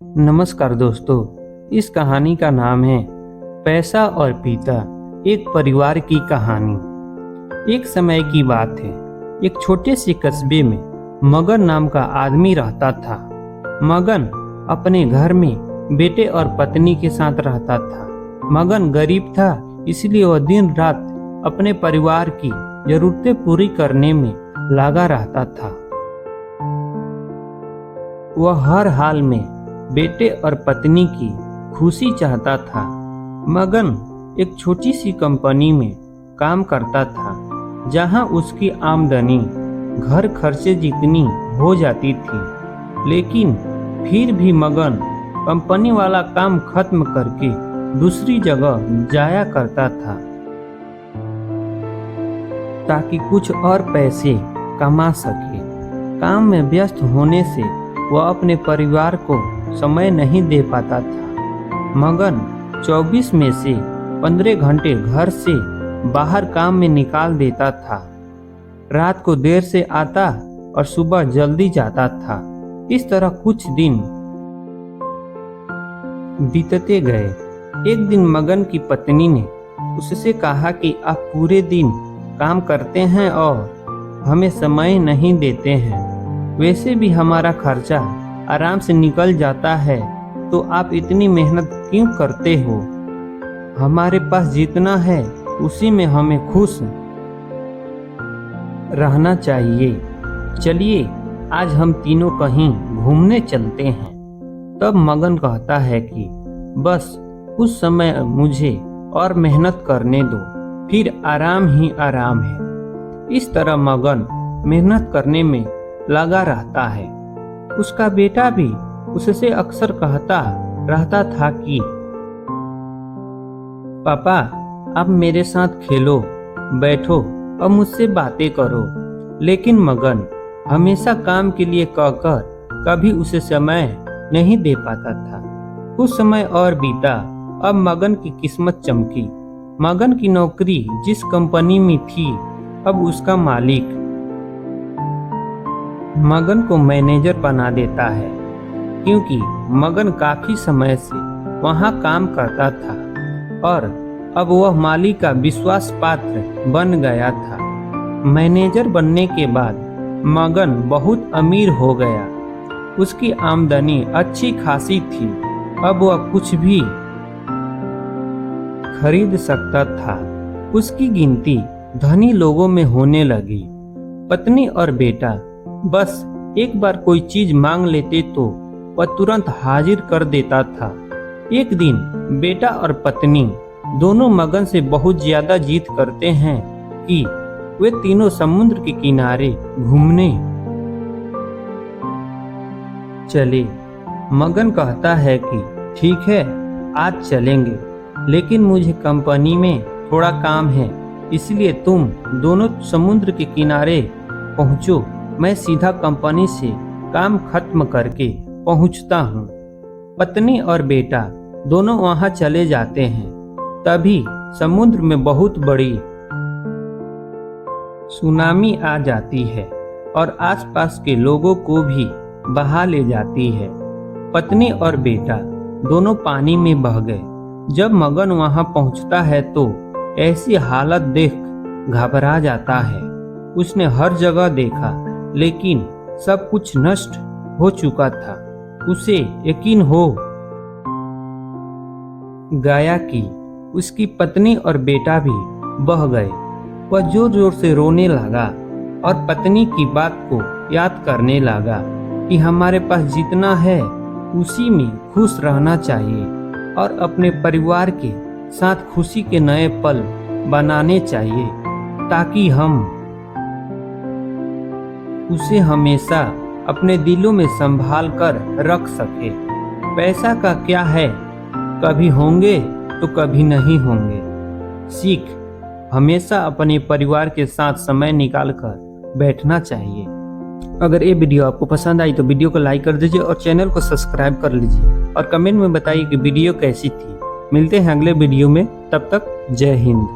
नमस्कार दोस्तों, इस कहानी का नाम है पैसा और पिता, एक परिवार की कहानी। एक समय की बात है, एक छोटे से कस्बे में मगन नाम का आदमी रहता था। मगन अपने घर में बेटे और पत्नी के साथ रहता था। मगन गरीब था, इसलिए वह दिन रात अपने परिवार की जरूरतें पूरी करने में लगा रहता था। वह हर हाल में बेटे और पत्नी की खुशी चाहता था। मगन एक छोटी सी कंपनी में काम करता था, जहां उसकी आमदनी घर खर्चे जितनी हो जाती थी। लेकिन फिर भी मगन कंपनी वाला काम खत्म करके दूसरी जगह जाया करता था, ताकि कुछ और पैसे कमा सके। काम में व्यस्त होने से वह अपने परिवार को समय नहीं दे पाता था। मगन 24 में से 15 घंटे घर से बाहर काम में निकाल देता था। रात को देर से आता और सुबह जल्दी जाता था। इस तरह कुछ दिन बीतते गए। एक दिन मगन की पत्नी ने उससे कहा कि आप पूरे दिन काम करते हैं और हमें समय नहीं देते हैं। वैसे भी हमारा खर्चा आराम से निकल जाता है, तो आप इतनी मेहनत क्यों करते हो? हमारे पास जितना है उसी में हमें खुश रहना चाहिए। चलिए आज हम तीनों कहीं घूमने चलते हैं। तब मगन कहता है कि बस कुछ समय मुझे और मेहनत करने दो, फिर आराम ही आराम है। इस तरह मगन मेहनत करने में लगा रहता है। उसका बेटा भी उससे अक्सर कहता रहता था कि पापा, आप मेरे साथ खेलो, बैठो और मुझसे बातें करो। लेकिन मगन हमेशा काम के लिए कहकर कभी उसे समय नहीं दे पाता था। कुछ समय और बीता। अब मगन की किस्मत चमकी। मगन की नौकरी जिस कंपनी में थी, अब उसका मालिक मगन को मैनेजर बना देता है, क्योंकि मगन काफी समय से वहां काम करता था और अब वह मालिक का विश्वास पात्र बन गया था। मैनेजर बनने के बाद मगन बहुत अमीर हो गया। उसकी आमदनी अच्छी खासी थी। अब वह कुछ भी खरीद सकता था। उसकी गिनती धनी लोगों में होने लगी। पत्नी और बेटा बस एक बार कोई चीज मांग लेते तो वह तुरंत हाजिर कर देता था। एक दिन बेटा और पत्नी दोनों मगन से बहुत ज्यादा जिद करते हैं कि वे तीनों समुद्र के किनारे घूमने चले। मगन कहता है कि ठीक है, आज चलेंगे, लेकिन मुझे कंपनी में थोड़ा काम है, इसलिए तुम दोनों समुद्र के किनारे पहुंचो। मैं सीधा कंपनी से काम खत्म करके पहुंचता हूं। पत्नी और बेटा दोनों वहां चले जाते हैं। तभी समुद्र में बहुत बड़ी सुनामी आ जाती है और आसपास के लोगों को भी बहा ले जाती है। पत्नी और बेटा दोनों पानी में बह गए। जब मगन वहां पहुंचता है तो ऐसी हालत देख घबरा जाता है। उसने हर जगह देखा, लेकिन सब कुछ नष्ट हो चुका था। उसे यकीन हो गया कि उसकी पत्नी और बेटा भी बह गए। वह जोर जोर से रोने लगा और पत्नी की बात को याद करने लगा कि हमारे पास जितना है उसी में खुश रहना चाहिए और अपने परिवार के साथ खुशी के नए पल बनाने चाहिए, ताकि हम उसे हमेशा अपने दिलों में संभाल कर रख सके। पैसा का क्या है, कभी होंगे तो कभी नहीं होंगे। सीख, हमेशा अपने परिवार के साथ समय निकाल कर बैठना चाहिए। अगर ये वीडियो आपको पसंद आई तो वीडियो को लाइक कर दीजिए और चैनल को सब्सक्राइब कर लीजिए और कमेंट में बताइए कि वीडियो कैसी थी। मिलते हैं अगले वीडियो में, तब तक जय हिंद।